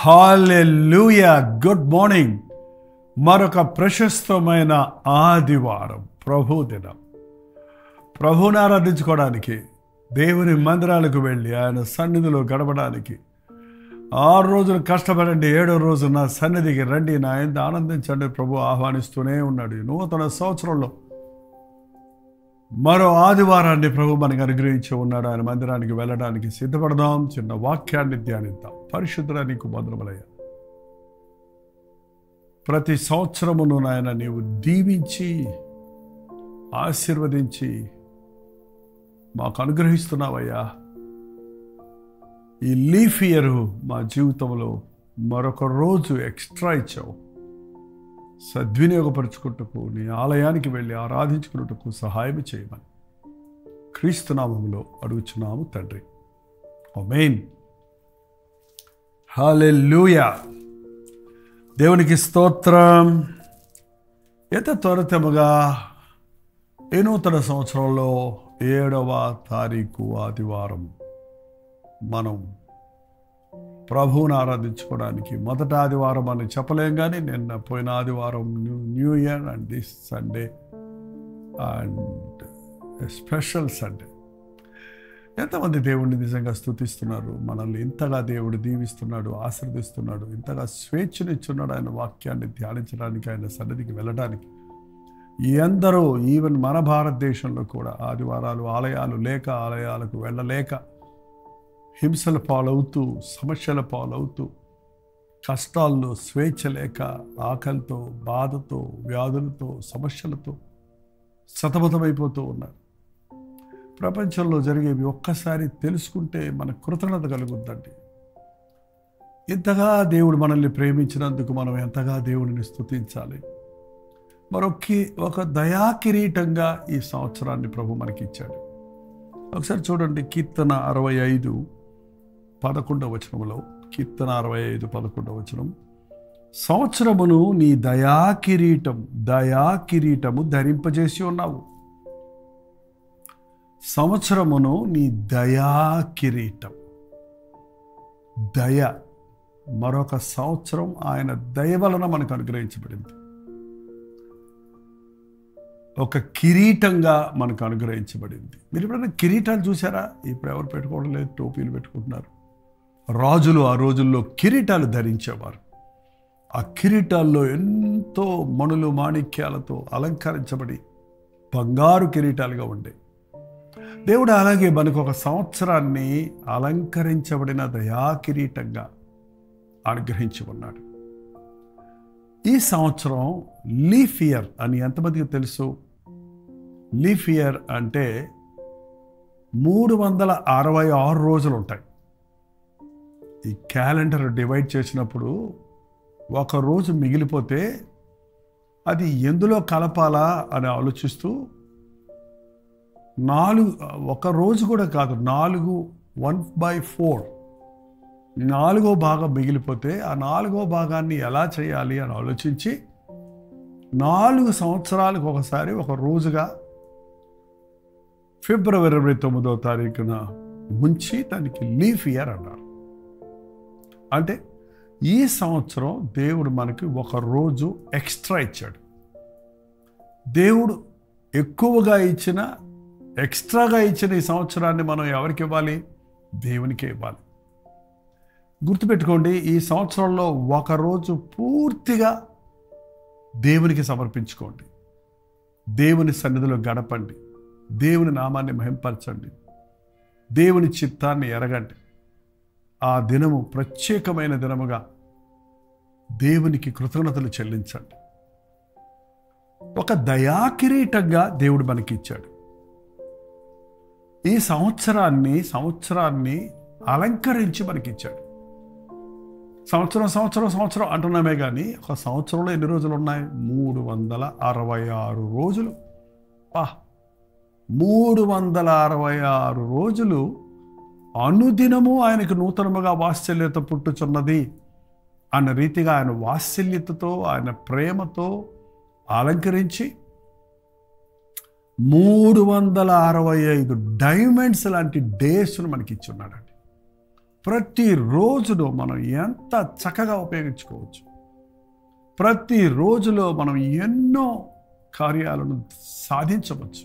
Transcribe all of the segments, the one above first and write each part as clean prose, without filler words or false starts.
హల్లెలూయా. Good morning. మరొక ప్రశస్తమైన ఆదివారం, ప్రభు దినం. ప్రభువుని ఆరాధించుకోవడానికి, దేవుని మందిరాలకు వెళ్ళి ఆయన సన్నిధిలో గడపడానికి 6 రోజులు కష్టపడండి, 7వ రోజు నా సన్నిధికి రండి, నా యందు ఆనందించండి ప్రభు ఆహ్వానిస్తూనే ఉన్నాడు. ఈ నూతన సంవత్సరంలో మరో ఆదివారాన్ని ప్రభు మనకు అనుగ్రహించి ఉన్నాడు. ఆయన మందిరానికి వెళ్ళడానికి సిద్ధపడదాం. చిన్న వాక్యాన్ని ధ్యానిద్దాం. పరిశుద్ధుడా నీకు వందనములయ్యా. ప్రతి సంవత్సరమును నాయన నీవు దీవించి ఆశీర్వదించి మాకు అనుగ్రహిస్తున్నావయ్యా. ఈ లీఫ్ ఇయర్ మా జీవితంలో మరొక రోజు ఎక్స్ట్రా ఇచ్చావు. సద్వినియోగపరుచుకుంటకు నీ ఆలయానికి వెళ్ళి ఆరాధించుకున్నట్టుకు సహాయం చేయమని క్రీస్తు నామములో అడుగుచున్నాము తండ్రి. ఆమేన్. హల్లెలూయా. దేవునికి స్తోత్రం. ఎంత త్వరితముగా ఈ నూతన సంవత్సరంలో 7వ తారీఖు ఆదివారం మనం ప్రభువుని ఆరాధించుకోవడానికి మొదటి ఆదివారం అని చెప్పలేం, కానీ నిన్న పోయిన ఆదివారం new year and this Sunday and special Sunday. ఎంతమంది దేవుడిని నిజంగా స్తుతిస్తున్నారు. మనల్ని ఇంతగా దేవుడు దీవిస్తున్నాడు, ఆశీర్వదిస్తున్నాడు, ఇంతగా స్వేచ్ఛనిచ్చున్నాడు ఆయన వాక్యాన్ని ధ్యానించడానికి, ఆయన సన్నిధికి వెళ్ళడానికి. ఎందరో ఈవెన్ మన భారతదేశంలో కూడా ఆదివారాలు ఆలయాలు లేక, ఆలయాలకు వెళ్ళలేక, హింసల పాలవుతూ, సమస్యల పాలవుతూ, కష్టాల్లో స్వేచ్ఛ లేక, ఆకలితో, బాధతో, వ్యాధులతో, సమస్యలతో సతమతమైపోతూ ఉన్నారు. ప్రపంచంలో జరిగేవి ఒక్కసారి తెలుసుకుంటే మన కృతజ్ఞత కలుగుద్దండి. ఇంతగా దేవుడు మనల్ని ప్రేమించినందుకు మనం ఎంతగా దేవుడిని స్తుతించాలి. ఒక దయా కిరీటంగా ఈ సంవత్సరాన్ని ప్రభు మనకి ఇచ్చాడు. ఒకసారి చూడండి, కీర్తన 65:11 వచనంలో, కీర్తన 65:11 వచనం, సంవత్సరమును నీ దయా కిరీటము ధరింపజేసి ఉన్నావు. సంవత్సరమును నీ దయా కిరీటం, దయ, మరొక సంవత్సరం ఆయన దయ వలన మనకు అనుగ్రహించబడింది. ఒక కిరీటంగా మనకు అనుగ్రహించబడింది. మీరు ఎప్పుడైనా కిరీటాలు చూసారా? ఇప్పుడు ఎవరు పెట్టుకోవడం లేదు, టోపీలు పెట్టుకుంటున్నారు. రాజులు ఆ రోజుల్లో కిరీటాలు ధరించేవారు. ఆ కిరీటాల్లో ఎంతో మణులు మాణిక్యాలతో అలంకరించబడి బంగారు కిరీటాలుగా ఉండే దేవుడు అలాగే మనకు ఒక సంవత్సరాన్ని అలంకరించబడిన దయా కిరీటంగా అనుగ్రహించి ఉన్నాడు. ఈ సంవత్సరం లీఫ్ ఇయర్ అని ఎంతమందికి తెలుసు? లీఫ్ ఇయర్ అంటే 366 రోజులు ఉంటాయి. ఈ క్యాలెండర్ డివైడ్ చేసినప్పుడు ఒక రోజు మిగిలిపోతే అది ఎందులో కలపాలా అని ఆలోచిస్తూ ఒక రోజు కూడా కాదు, 1/4 4వ భాగం మిగిలిపోతే ఆ 4వ భాగాన్ని ఎలా చేయాలి అని ఆలోచించి 4 సంవత్సరాలకు ఒకసారి ఒక రోజుగా ఫిబ్రవరి 29వ తారీఖున ముంచి దానికి లీఫ్ ఇయర్ అన్నారు. అంటే ఈ సంవత్సరం దేవుడు మనకి ఒక రోజు ఎక్స్ట్రా ఇచ్చాడు. దేవుడు ఎక్స్ట్రాగా ఇచ్చిన ఈ సంవత్సరాన్ని మనం ఎవరికి ఇవ్వాలి? దేవునికే ఇవ్వాలి. గుర్తుపెట్టుకోండి, ఈ సంవత్సరంలో ఒక రోజు పూర్తిగా దేవునికి సమర్పించుకోండి. దేవుని సన్నిధిలో గడపండి. దేవుని నామాన్ని మహింపరచండి. దేవుని చిత్తాన్ని ఎరగండి. ఆ దినము ప్రత్యేకమైన దినముగా దేవునికి కృతజ్ఞతలు చెల్లించండి. ఒక దయాకిరీటంగా దేవుడు మనకి ఇచ్చాడు. ఈ సంవత్సరాన్ని అలంకరించి మనకిచ్చాడు. సంవత్సరం అంటున్నామే కానీ ఒక సంవత్సరంలో ఎన్ని రోజులు ఉన్నాయి? 366 రోజులు. 366 రోజులు అనుదినము ఆయనకు నూతనముగా వాత్సల్యత పుట్టుచున్నది అన్న రీతిగా ఆయన వాత్సల్యతతో, ఆయన ప్రేమతో అలంకరించి 365 డైమండ్స్ లాంటి డేస్ను మనకి ఇచ్చున్నాడండి. ప్రతిరోజులో మనం ఎంత చక్కగా ఉపయోగించుకోవచ్చు. ప్రతి రోజులో మనం ఎన్నో కార్యాలను సాధించవచ్చు.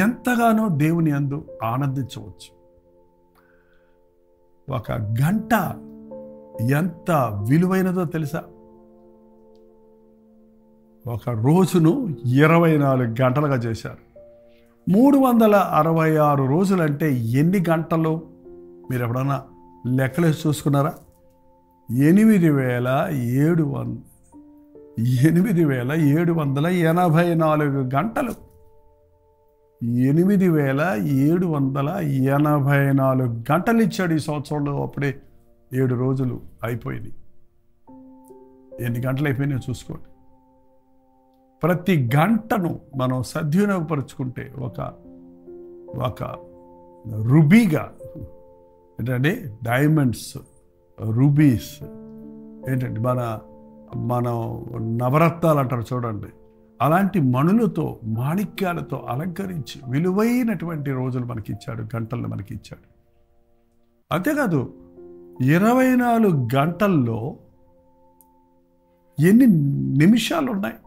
ఎంతగానో దేవుని యందు ఆనందించవచ్చు. ఒక గంట ఎంత విలువైనదో తెలుసా? ఒక రోజును 24 గంటలుగా చేశారు. 366 రోజులంటే ఎన్ని గంటలు మీరు ఎప్పుడన్నా లెక్కలేసి చూసుకున్నారా? 8784 గంటలు. 8784 గంటలు ఇచ్చాడు ఈ సంవత్సరంలో. అప్పుడే 7 రోజులు అయిపోయింది. ఎన్ని గంటలు అయిపోయినాయో చూసుకోండి. ప్రతి గంటను మనం సద్వినియోగపరుచుకుంటే ఒక రుబీగా, ఏంటంటే డైమండ్స్, రూబీస్, ఏంటంటే మన నవరత్నాలు అంటారు చూడండి, అలాంటి మణులతో, మాణిక్యాలతో అలంకరించి విలువైనటువంటి రోజులు మనకి ఇచ్చాడు, గంటలను మనకి ఇచ్చాడు. అంతేకాదు 24 గంటల్లో ఎన్ని నిమిషాలు ఉన్నాయి?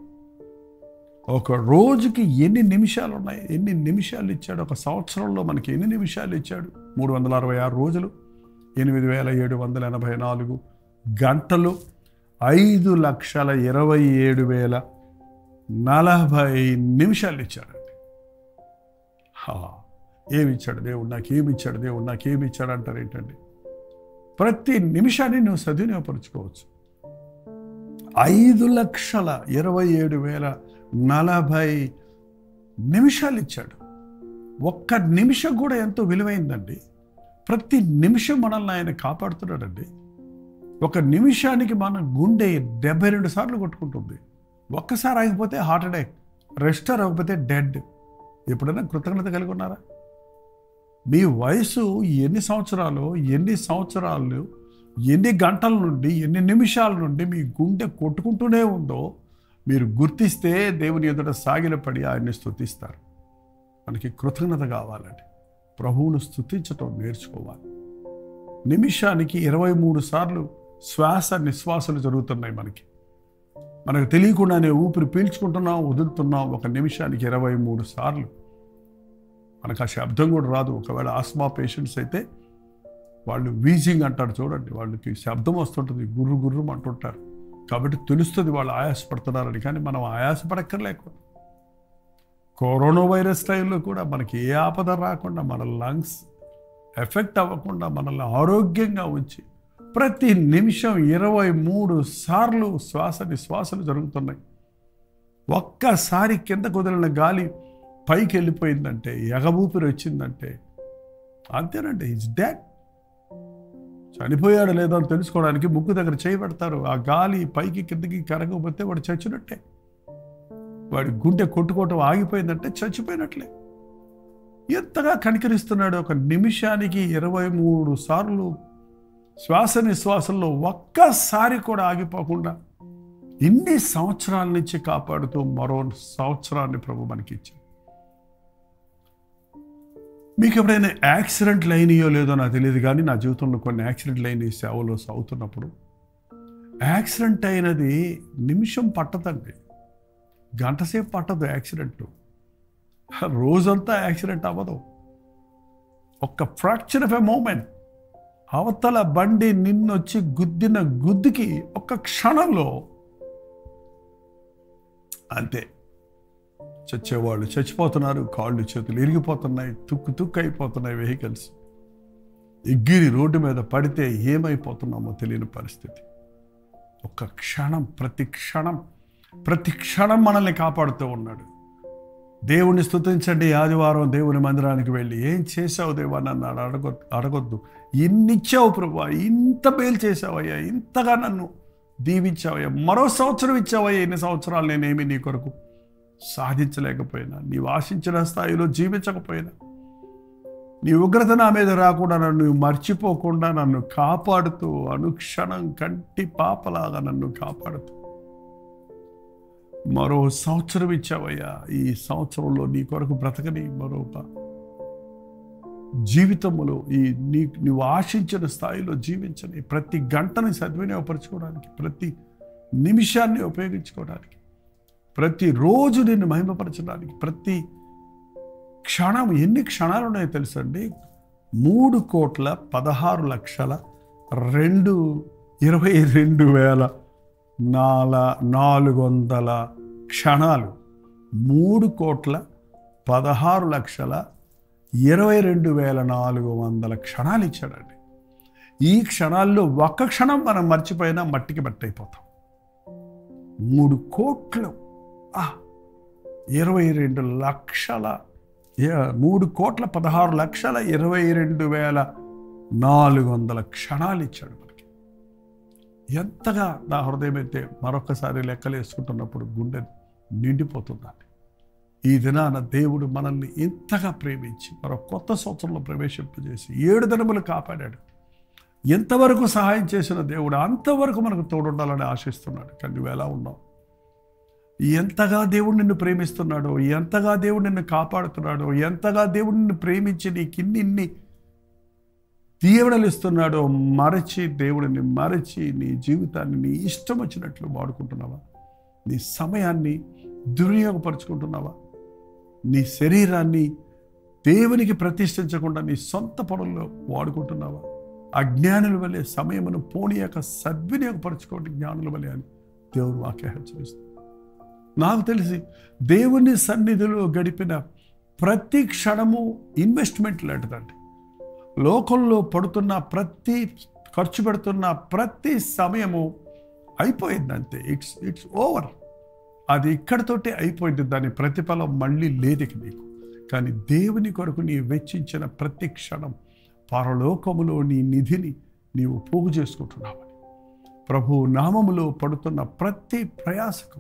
ఒక రోజుకి ఎన్ని నిమిషాలు ఉన్నాయి? ఎన్ని నిమిషాలు ఇచ్చాడు? ఒక సంవత్సరంలో మనకి ఎన్ని నిమిషాలు ఇచ్చాడు? 366 రోజులు, 8784 గంటలు, 5,27,040 నిమిషాలు ఇచ్చాడండి. ఏమి ఇచ్చాడు దేవుడు? నాకేమి ఇచ్చాడు దేవుడు? నాకేమి ఇచ్చాడు అంటారు ఏంటండి? ప్రతి నిమిషాన్ని నువ్వు సద్వినియోగపరుచుకోవచ్చు. 5,27,040 నిమిషాలు ఇచ్చాడు. ఒక్క నిమిషం కూడా ఎంతో విలువైందండి. ప్రతి నిమిషం మనల్ని ఆయన కాపాడుతున్నాడండి. ఒక నిమిషానికి మన గుండె 72 సార్లు కొట్టుకుంటుంది. ఒక్కసారి ఆగిపోతే హార్ట్ అటాక్, రెస్టర్ అవ్వకపోతే డెడ్. ఎప్పుడైనా కృతజ్ఞత కలిగి ఉన్నారా? మీ వయసు ఎన్ని సంవత్సరాలు, ఎన్ని గంటల నుండి, ఎన్ని నిమిషాల నుండి మీ గుండె కొట్టుకుంటూనే ఉందో మీరు గుర్తిస్తే దేవుని ఎదుట సాగిలపడి ఆయన్ని స్తుతిస్తారు. మనకి కృతజ్ఞత కావాలండి. ప్రభువును స్తుతించటం నేర్చుకోవాలి. నిమిషానికి 23 సార్లు శ్వాస నిశ్వాసాలు జరుగుతున్నాయి. మనకు తెలియకుండానే ఊపిరి పీల్చుకుంటున్నాం, వదులుతున్నాం. ఒక నిమిషానికి 23 సార్లు. మనకు ఆ శబ్దం కూడా రాదు. ఒకవేళ ఆస్మా పేషెంట్స్ అయితే వాళ్ళు వీజింగ్ అంటారు చూడండి, వాళ్ళకి శబ్దం వస్తుంటుంది, గుర్రు గుర్రు అంటుంటారు. కాబట్టి తెలుస్తుంది వాళ్ళు ఆయాసపడుతున్నారని. కానీ మనం ఆయాసపడక్కర్లేకుండా కరోనా వైరస్ టైంలో కూడా మనకి ఏ ఆపద రాకుండా, మన లంగ్స్ ఎఫెక్ట్ అవ్వకుండా మనల్ని ఆరోగ్యంగా ఉంచి ప్రతి నిమిషం 23 సార్లు శ్వాస నిశ్వాసాలు జరుగుతున్నాయి. ఒక్కసారి కింద కుదిలిన గాలి పైకి వెళ్ళిపోయిందంటే, ఎగబూపిరి వచ్చిందంటే అంతేనండి, ఇట్స్ డెడ్. చనిపోయాడు లేదో అని తెలుసుకోవడానికి ముక్కు దగ్గర చేయి పెడతారు. ఆ గాలి పైకి కిందకి కరగకపోతే వాడు చచ్చినట్టే. వాడి గుండె కొట్టుకోవటం ఆగిపోయిందంటే చచ్చిపోయినట్లే. ఎంతగా కనికరిస్తున్నాడు. ఒక నిమిషానికి 23 సార్లు శ్వాస నిశ్వాసంలో ఒక్కసారి కూడా ఆగిపోకుండా ఇన్ని సంవత్సరాల నుంచి కాపాడుతూ మరో సంవత్సరాన్ని ప్రభు మనకి ఇచ్చాడు. మీకు ఎప్పుడైనా యాక్సిడెంట్లు అయినాయో లేదో నాకు తెలియదు, కానీ నా జీవితంలో కొన్ని యాక్సిడెంట్లు అయినాయి సేవలో సాగుతున్నప్పుడు. యాక్సిడెంట్ అయినది నిమిషం పట్టదండి, గంటసేపు పట్టదు యాక్సిడెంట్. రోజంతా యాక్సిడెంట్ అవ్వదు. ఒక్క ఫ్రాక్చర్ ఆఫ్ ఎ మూమెంట్, అవతల బండి నిన్నొచ్చి గుద్దిన గుద్దుకి ఒక్క క్షణంలో అంతే చచ్చేవాళ్ళు చచ్చిపోతున్నారు, కాళ్ళు చేతులు ఇరిగిపోతున్నాయి, తుక్కు అయిపోతున్నాయి వెహికల్స్. ఎగ్గిరి రోడ్డు మీద పడితే ఏమైపోతున్నామో తెలియని పరిస్థితి. ఒక్క క్షణం, ప్రతి క్షణం మనల్ని కాపాడుతూ ఉన్నాడు. దేవుణ్ణి స్తుతించండి. ఆదివారం దేవుని మందిరానికి వెళ్ళి ఏం చేశావు దేవా నన్ను అడగొద్దు. ఇన్నిచ్చావు ప్రభువా, ఇంత మేలు చేశావయ్యా, ఇంతగా నన్ను దీవించావయ్యా, మరో సంవత్సరం ఇచ్చావయ్యా, ఎన్ని సంవత్సరాలు నేనేమి నీ కొరకు సాధించలేకపోయినా, నీవు ఆశించిన స్థాయిలో జీవించకపోయినా, నీ ఉగ్రత నా మీద రాకుండా నన్ను మర్చిపోకుండా నన్ను కాపాడుతూ, అనుక్షణం కంటి పాపలాగా నన్ను కాపాడుతూ మరో సంవత్సరం ఇచ్చావయ్యా. ఈ సంవత్సరంలో నీ కొరకు బ్రతకని మరొక జీవితంలో నీవు ఆశించిన స్థాయిలో జీవించని, ప్రతి గంటని సద్వినియోగపరచుకోవడానికి, ప్రతి నిమిషాన్ని ఉపయోగించుకోవడానికి, ప్రతిరోజు నిన్ను మహిమపరచడానికి, ప్రతి క్షణం ఎన్ని క్షణాలు ఉన్నాయో తెలుసండి? 3,16,22,400 క్షణాలు. 3,16,22,400 క్షణాలు ఇచ్చాడండి. ఈ క్షణాల్లో ఒక్క క్షణం మనం మర్చిపోయినా మట్టికి బట్టయిపోతాం. 3,16,22,400 క్షణాలు ఇచ్చాడు మనకి. ఎంతగా నా హృదయం అయితే మరొకసారి లెక్కలు వేసుకుంటున్నప్పుడు గుండె నిండిపోతుందండి. ఈ దినాన దేవుడు మనల్ని ఇంతగా ప్రేమించి మరో కొత్త సంవత్సరంలో ప్రవేశింపజేసి 7 దినములు కాపాడాడు. ఎంతవరకు సహాయం చేసిన దేవుడు అంతవరకు మనకు తోడుండాలని ఆశిస్తున్నాడు. కానీ నువ్వు ఎలా ఉన్నావు? ఎంతగా దేవుడు నిన్ను ప్రేమిస్తున్నాడో, ఎంతగా దేవుడు నిన్ను కాపాడుతున్నాడో, ఎంతగా దేవుడు నిన్ను ప్రేమించి నీకు ఇన్ని దీవెనలు ఇస్తున్నాడో దేవుడిని మరచి నీ జీవితాన్ని నీ ఇష్టం వచ్చినట్లు వాడుకుంటున్నావా? నీ సమయాన్ని దుర్వినియోగపరుచుకుంటున్నావా? నీ శరీరాన్ని దేవునికి ప్రతిష్ఠించకుండా నీ సొంత పనుల్లో వాడుకుంటున్నావా? అజ్ఞానుల వలె సమయమును పోనీయక సద్వినియోగపరచుకోండి జ్ఞానుల వలె అని దేవుడు వాక్యం హెచ్చరిస్తుంది. నాకు తెలిసి దేవుని సన్నిధిలో గడిపిన ప్రతి క్షణము ఇన్వెస్ట్మెంట్ లాంటిదండి. లోకంలో పడుతున్న ఖర్చు పెడుతున్న ప్రతి సమయము అయిపోయిందంతే. It's over. అది ఇక్కడితోటే అయిపోయింది. దాని ప్రతిఫలం మళ్ళీ లేదు నీకు. కానీ దేవుని కొరకు నీ వెచ్చించిన ప్రతి క్షణం పరలోకములో నీ నిధిని నీవు పోగు చేసుకుంటున్నావని, ప్రభు నామములో పడుతున్న ప్రతి ప్రయాసకు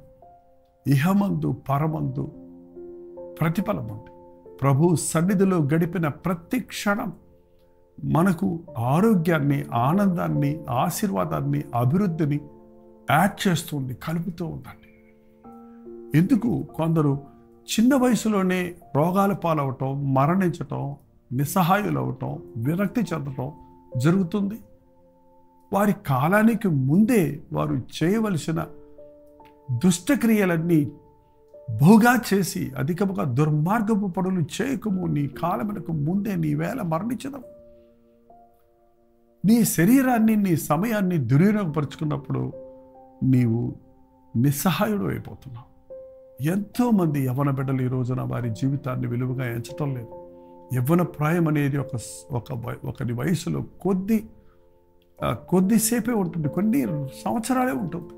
ఇహమందు పరమందు ప్రతిఫలం ఉంది. ప్రభు సన్నిధిలో గడిపిన ప్రతి క్షణం మనకు ఆరోగ్యాన్ని, ఆనందాన్ని, ఆశీర్వాదాన్ని, అభివృద్ధిని యాడ్ చేస్తుంది, కలుపుతూ ఉందండి. ఎందుకు కొందరు చిన్న వయసులోనే రోగాల పాలవటం, మరణించటం, నిస్సహాయులవటం, విరక్తి చెందటం జరుగుతుంది? వారి కాలానికి ముందే వారు చేయవలసిన దుష్టక్రియలన్నీ బహుగా చేసి అధికముగా దుర్మార్గపు పనులు చేయకము నీ కాలమునకు ముందే నీ వేళ మరణించడం. నీ శరీరాన్ని, నీ సమయాన్ని దుర్వినియోగపరుచుకున్నప్పుడు నీవు నిస్సహాయుడు అయిపోతున్నావు. ఎంతోమంది యవ్వన బిడ్డలు ఈ రోజున వారి జీవితాన్ని విలువగా ఎంచటం లేదు. యవ్వన ప్రాయం అనేది ఒకరి వయసులో కొద్దిసేపే ఉంటుంది, కొన్ని సంవత్సరాలే ఉంటుంది.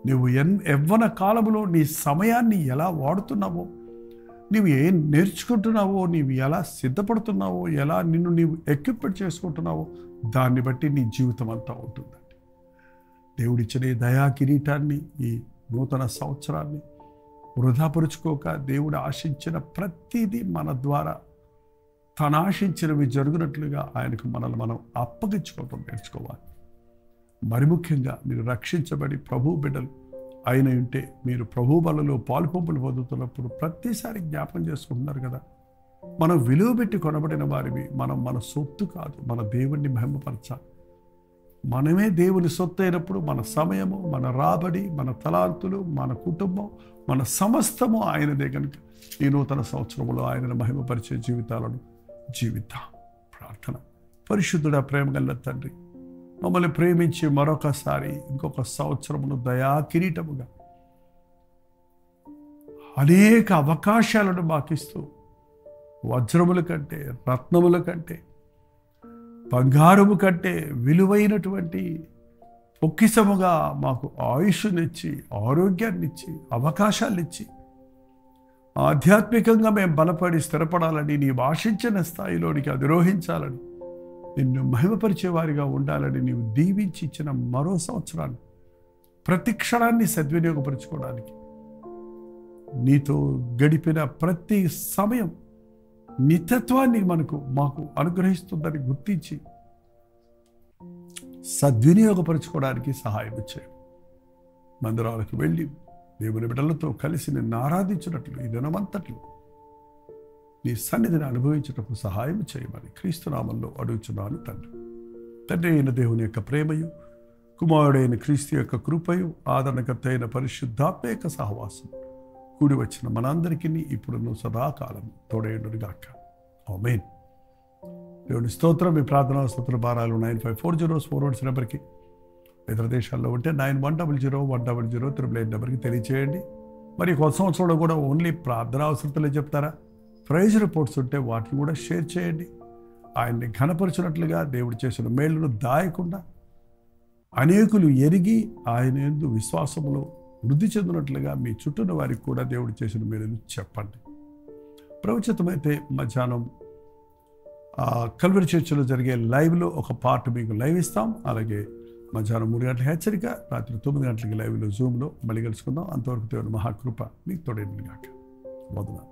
నువ్వు యవ్వన కాలంలో నీ సమయాన్ని ఎలా వాడుతున్నావో, నీవు ఏం నేర్చుకుంటున్నావో, నీవు ఎలా సిద్ధపడుతున్నావో, ఎలా నిన్ను నీవు ఎక్విప్మెంట్ చేసుకుంటున్నావో దాన్ని బట్టి నీ జీవితం అంతా ఉంటుందండి. దేవుడిచ్చిన ఈ దయా కిరీటాన్ని, ఈ నూతన సంవత్సరాన్ని వృధాపరుచుకోక దేవుడు ఆశించిన ప్రతిదీ మన ద్వారా తను ఆశించినవి జరుగునట్లుగా ఆయనకు మనల్ని మనం అప్పగించుకోవటం నేర్చుకోవాలి. మరి ముఖ్యంగా మీరు రక్షించబడి ప్రభు బిడ్డలు అయిన ఉంటే మీరు ప్రభు బలలో పాలుపంపులు పొందుతున్నప్పుడు ప్రతిసారి జ్ఞాపకం చేసుకుంటున్నారు కదా, మనం విలువ పెట్టి కొనబడిన వారివి. మనం మన సొత్తు కాదు, మన దేవుణ్ణి మహిమపరచాలి. మనమే దేవుని సొత్తు అయినప్పుడు మన సమయము, మన రాబడి, మన తలాంతులు, మన కుటుంబం, మన సమస్తము ఆయనదే. కనుక ఈ నూతన సంవత్సరంలో ఆయనను మహిమపరిచే జీవితాలను జీవిద్దాం. ప్రార్థన. పరిశుద్ధుడా, ప్రేమగల తండ్రి, మమ్మల్ని ప్రేమించి మరొకసారి ఇంకొక సంవత్సరమును దయా కిరీటముగా అనేక అవకాశాలను మాకిస్తూ వజ్రముల కంటే, రత్నముల కంటే, బంగారము కంటే విలువైనటువంటి పొక్కిసముగా మాకు ఆయుష్నిచ్చి, ఆరోగ్యాన్నిచ్చి, అవకాశాన్నిచ్చి ఆధ్యాత్మికంగా మేము బలపడి స్థిరపడాలని, నీవు ఆశించిన స్థాయిలోనికి అధిరోహించాలని, నిన్ను మహిమపరిచే వారిగా ఉండాలని నీవు దీవించి ఇచ్చిన మరో సంవత్సరాన్ని, ప్రతి క్షణాన్ని సద్వినియోగపరుచుకోవడానికి, నీతో గడిపిన ప్రతి సమయం నిత్యత్వాన్ని మాకు అనుగ్రహిస్తుందని గుర్తించి సద్వినియోగపరుచుకోవడానికి సహాయం చేయి. మందిరాలకు వెళ్ళి దేవుని బిడ్డలతో కలిసి నిన్ను ఆరాధించినట్లు ఈ దినమంతట్లు నీ సన్నిధిని అనుభవించుటకు సహాయం చేయమని క్రీస్తునామంలో అడుగుచున్నాను తండ్రి. తండ్రి అయిన దేవుని యొక్క ప్రేమయు, కుమారుడైన క్రీస్తు యొక్క కృపయు, ఆదరణకర్త అయిన పరిశుద్ధాత్మ యొక్క సహవాసం కూడి వచ్చిన మనందరికీ ఇప్పుడును సదాకాలం తోడేయుడుగాక. ఆమేన్. దేవుని స్తోత్రం. మీ ప్రార్థనా స్తోత్ర భారాలు 9540 నెంబర్కి, ఇతర దేశాల్లో ఉంటే 9100 నెంబర్కి తెలియచేయండి. మరి కొత్త సంవత్సరంలో కూడా ఓన్లీ ప్రార్థనా అవసరతలే చెప్తారా? ప్రైజ్ రిపోర్ట్స్ ఉంటే వాటిని కూడా షేర్ చేయండి. ఆయన్ని ఘనపరిచినట్లుగా, దేవుడు చేసిన మేలును దాయకుండా అనేకులు ఎరిగి ఆయన యందు విశ్వాసములో వృద్ధి చెందినట్లుగా మీ చుట్టూన వారికి కూడా దేవుడు చేసిన మేలును చెప్పండి. ప్రవచితమైతే మధ్యాహ్నం కల్వరి చర్చిలో జరిగే లైవ్లో ఒక పార్ట్ మీకు లైవ్ ఇస్తాం. అలాగే మధ్యాహ్నం 3 గంటల హెచ్చరిక, రాత్రి 9 గంటలకి లైవ్లో జూమ్లో మళ్ళీ కలుసుకుందాం. అంతవరకు దేవుని మహాకృప మీకు తోడేనుగాక. వందనాలు.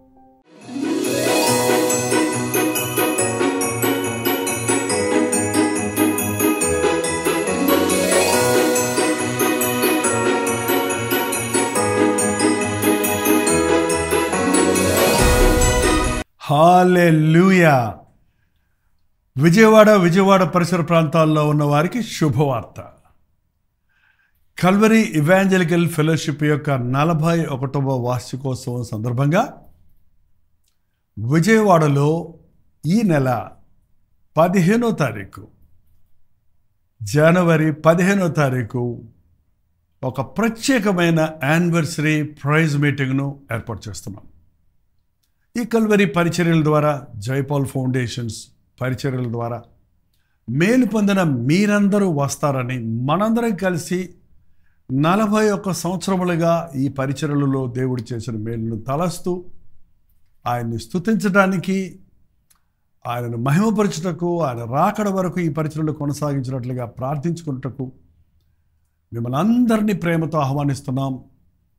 హల్లెలూయా. విజయవాడ పరిసర ప్రాంతాల్లో ఉన్న వారికి శుభవార్త. కల్వరి ఇవాంజలికల్ ఫెలోషిప్ యొక్క 41వ వార్షికోత్సవం సందర్భంగా విజయవాడలో ఈ నెల 15వ తారీఖు, జనవరి 15వ తారీఖు ఒక ప్రత్యేకమైన యానివర్సరీ ప్రైజ్ మీటింగ్ను ఏర్పాటు చేస్తున్నాం. ఈ కల్వరి పరిచర్యల ద్వారా, జైపాల్ ఫౌండేషన్స్ పరిచర్యల ద్వారా మేలు పొందిన మీరందరూ వస్తారని, మనందరం కలిసి 41 సంవత్సరములుగా ఈ పరిచర్యలలో దేవుడు చేసిన మేలును తలస్తూ ఆయన్ని స్తుతించడానికి, ఆయనను మహిమపరచుటకు, ఆయన రాకడ వరకు ఈ పరిచర్యలు కొనసాగించినట్లుగా ప్రార్థించుకున్నటకు మిమ్మల్ని అందరినీ ప్రేమతో ఆహ్వానిస్తున్నాం.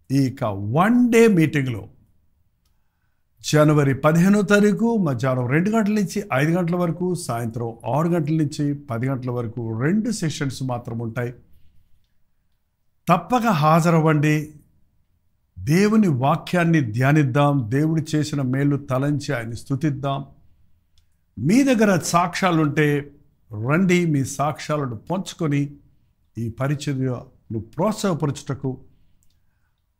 ఈ 1 డే మీటింగ్లో జనవరి 15వ తారీఖు మధ్యాహ్నం 2 గంటల నుంచి 5 గంటల వరకు, సాయంత్రం 6 గంటల నుంచి 10 గంటల వరకు 2 సెషన్స్ మాత్రం ఉంటాయి. తప్పక హాజరవ్వండి. దేవుని వాక్యాన్ని ధ్యానిద్దాం. దేవుడు చేసిన మేలు తలంచి ఆయన్ని స్తుతిద్దాం. మీ దగ్గర సాక్ష్యాలుంటే రండి. మీ సాక్ష్యాలను పంచుకొని ఈ పరిచర్యను ప్రోత్సాహపరచుటకు,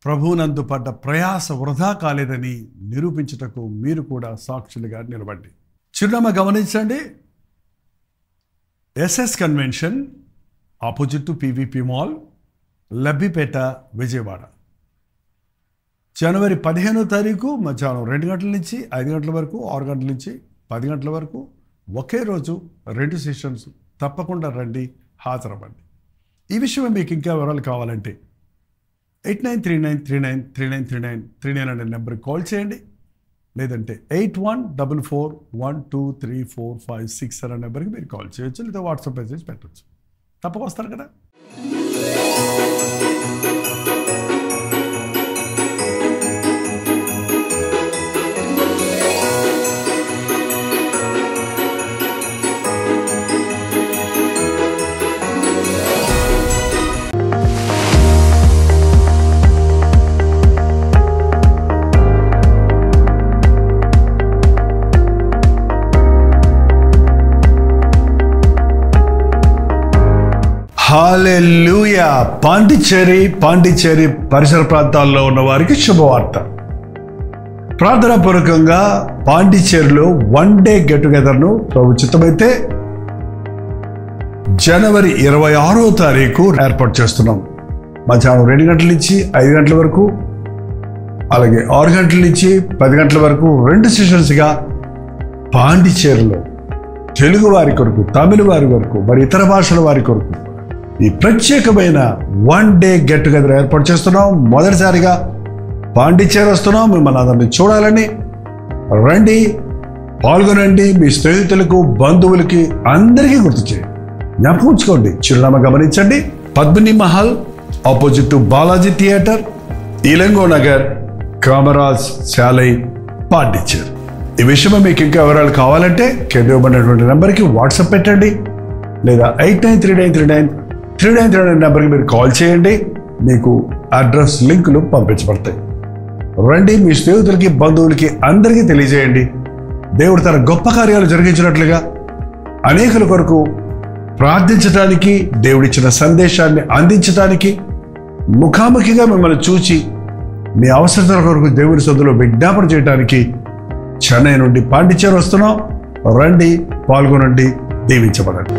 ప్రభువునందు పడ్డ ప్రయాస వృధా కాలేదని నిరూపించుటకు మీరు కూడా సాక్షులుగా నిలబడి. చిరునామా గమనించండి. SS convention, opposite to PVP mall, Labbipet, Vijayawada. జనవరి 15వ తారీఖు మధ్యాహ్నం 2 గంటల నుంచి 5 గంటల వరకు, 6 గంటల నుంచి 10 గంటల వరకు ఒకే రోజు 2 సెషన్స్. తప్పకుండా రండి, హాజరవ్వండి. ఈ విషయమే మీకు ఇంకా వివరాలు కావాలంటే 8939393939 అనే నెంబర్కి కాల్ చేయండి. లేదంటే 8144123456 అనే నెంబర్కి మీరు కాల్ చేయొచ్చు, లేదా వాట్సాప్ మెసేజ్ పెట్టచ్చు. తప్పక వస్తారు కదా. హల్లెలూయా. పాండిచ్చేరి పరిసర ప్రాంతాల్లో ఉన్న వారికి శుభవార్త. ప్రార్థనాపూర్వకంగా పాండిచ్చేరిలో 1 డే గెట్ టుగెదర్ను ప్రభు చిత్తమైతే జనవరి 26వ తారీఖు ఏర్పాటు చేస్తున్నాం. మధ్యాహ్నం 2 గంటల నుంచి 5 గంటల వరకు, అలాగే 6 గంటల నుంచి 10 గంటల వరకు 2 సెషన్స్గా పాండిచ్చేరిలో తెలుగు వారి కొరకు, తమిళ వారి కొరకు, మరి ఇతర భాషల వారి కొరకు ఈ ప్రత్యేకమైన 1 డే గెట్ టుగెదర్ ఏర్పాటు చేస్తున్నాం. మొదటిసారిగా పాండిచ్చేరి వస్తున్నాం, మిమ్మల్ని అందరినీ చూడాలని. రండి, పాల్గొనండి. మీ స్నేహితులకు, బంధువులకి అందరికీ గుర్తు చేయండి. జ్ఞాపకం ఉంచుకోండి. చిరునామా గమనించండి. Padmini Mahal, opposite to Balaji theatre, Ilango Nagar, Kamaraj Salai, Pondicherry. ఈ విషయమై మీకు ఇంకా వివరాలు కావాలంటే కింద ఇవ్వబడినటువంటి నెంబర్కి వాట్సాప్ పెట్టండి, లేదా 8939393939 నెంబర్కి మీరు కాల్ చేయండి. మీకు అడ్రస్ లింకులు పంపించబడతాయి. రండి, మీ స్నేహితులకి, బంధువులకి అందరికీ తెలియజేయండి. దేవుడు తన గొప్ప కార్యాలు జరిగించినట్లుగా అనేకుల కొరకు ప్రార్థించడానికి, దేవుడిచ్చిన సందేశాన్ని అందించడానికి, ముఖాముఖిగా మిమ్మల్ని చూచి మీ అవసరతల కొరకు దేవుడి సొంతలో విజ్ఞాపన చేయడానికి చెన్నై నుండి పాండిచ్చేరి వస్తున్నాం. రండి, పాల్గొనండి, దీవించబడండి.